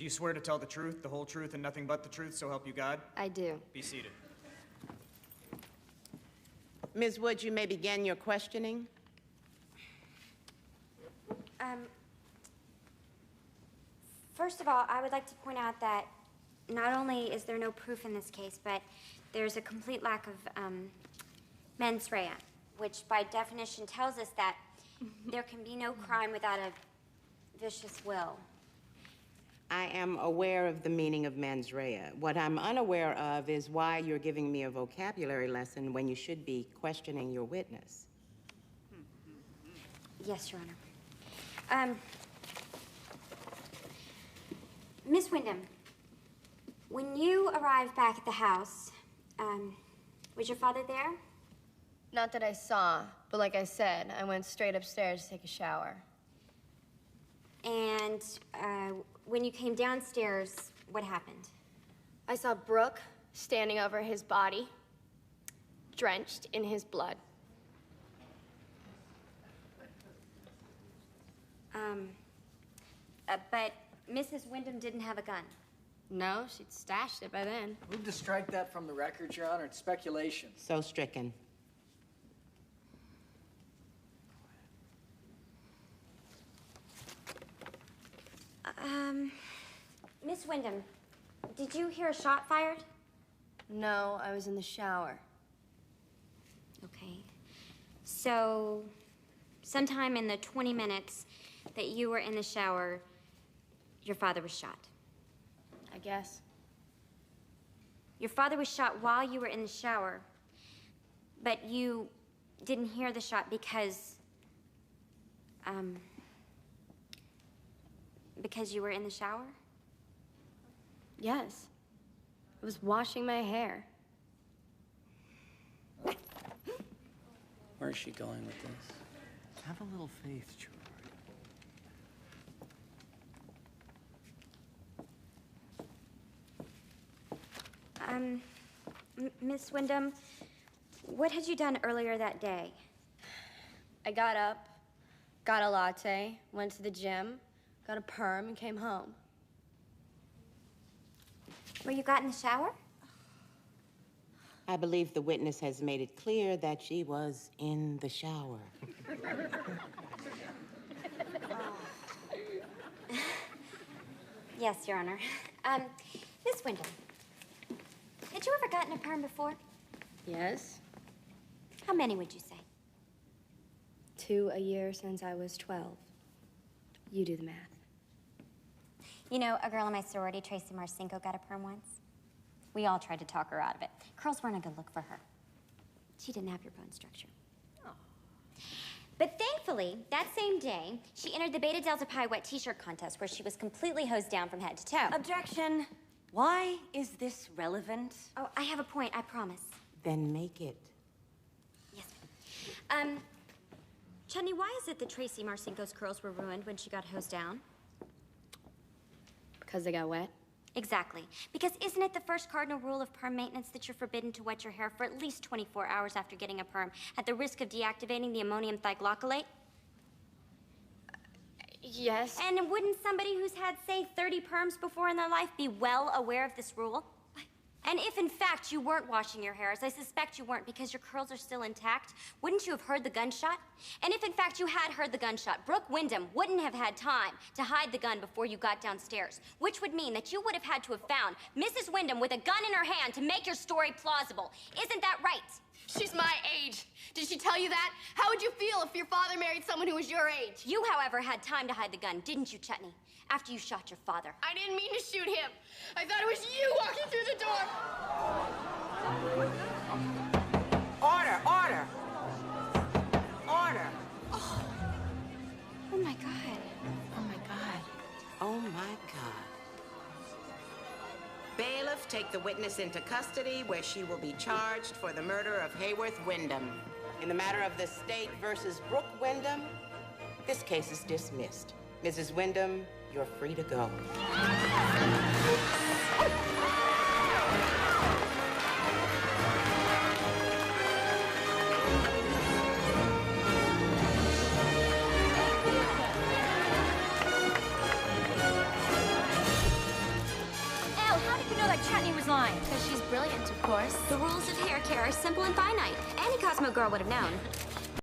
Do you swear to tell the truth, the whole truth, and nothing but the truth, so help you God? I do. Be seated. Ms. Woods, you may begin your questioning. First of all, I would like to point out that not only is there no proof in this case, but there's a complete lack of mens rea, which by definition tells us that there can be no crime without a vicious will. I am aware of the meaning of mens rea. What I'm unaware of is why you're giving me a vocabulary lesson when you should be questioning your witness. Yes, Your Honor. Miss Wyndham, when you arrived back at the house, was your father there? Not that I saw, but like I said, I went straight upstairs to take a shower. And when you came downstairs, what happened? I saw Brooke standing over his body, drenched in his blood. But Mrs. Wyndham didn't have a gun. No, she'd stashed it by then. Move to strike that from the record, Your Honor. It's speculation. So stricken. Miss Wyndham, did you hear a shot fired? No, I was in the shower. Okay. So, sometime in the 20 minutes that you were in the shower, your father was shot. I guess. Your father was shot while you were in the shower, but you didn't hear the shot because you were in the shower? Yes. I was washing my hair. Where's she going with this? Have a little faith, George. Miss Wyndham, what had you done earlier that day? I got up, got a latte, went to the gym, got a perm, and came home. Where you got in the shower? I believe the witness has made it clear that she was in the shower. Yes, Your Honor. Miss Wyndham, had you ever gotten a perm before? Yes. How many would you say? 2 a year since I was 12. You do the math. You know, a girl in my sorority, Tracy Marcinko, got a perm once. We all tried to talk her out of it. Curls weren't a good look for her. She didn't have your bone structure. Oh. But thankfully, that same day, she entered the Beta Delta Pi wet t-shirt contest where she was completely hosed down from head to toe. Objection. Why is this relevant? Oh, I have a point, I promise. Then make it. Yes, ma'am. Chutney, why is it that Tracy Marcinko's curls were ruined when she got hosed down? Because they got wet? Exactly. Because isn't it the first cardinal rule of perm maintenance that you're forbidden to wet your hair for at least 24 hours after getting a perm at the risk of deactivating the ammonium thioglycolate? Yes. And wouldn't somebody who's had, say, 30 perms before in their life be well aware of this rule? And if, in fact, you weren't washing your hair, as I suspect you weren't because your curls are still intact, wouldn't you have heard the gunshot? And if, in fact, you had heard the gunshot, Brooke Wyndham wouldn't have had time to hide the gun before you got downstairs, which would mean that you would have had to have found Mrs. Wyndham with a gun in her hand to make your story plausible. Isn't that right? She's my age. Did she tell you that? How would you feel if your father married someone who was your age? You, however, had time to hide the gun, didn't you, Chutney? After you shot your father. I didn't mean to shoot him. I thought it was you walking through the door. Order, order. Order. Oh, my God. Oh, my God. Oh, my God. Bailiff, take the witness into custody where she will be charged for the murder of Hayworth Wyndham. In the matter of the state versus Brooke Wyndham, this case is dismissed. Mrs. Wyndham, you're free to go. How did you know that Chutney was lying? Because she's brilliant, of course. The rules of hair care are simple and finite. Any Cosmo girl would have known.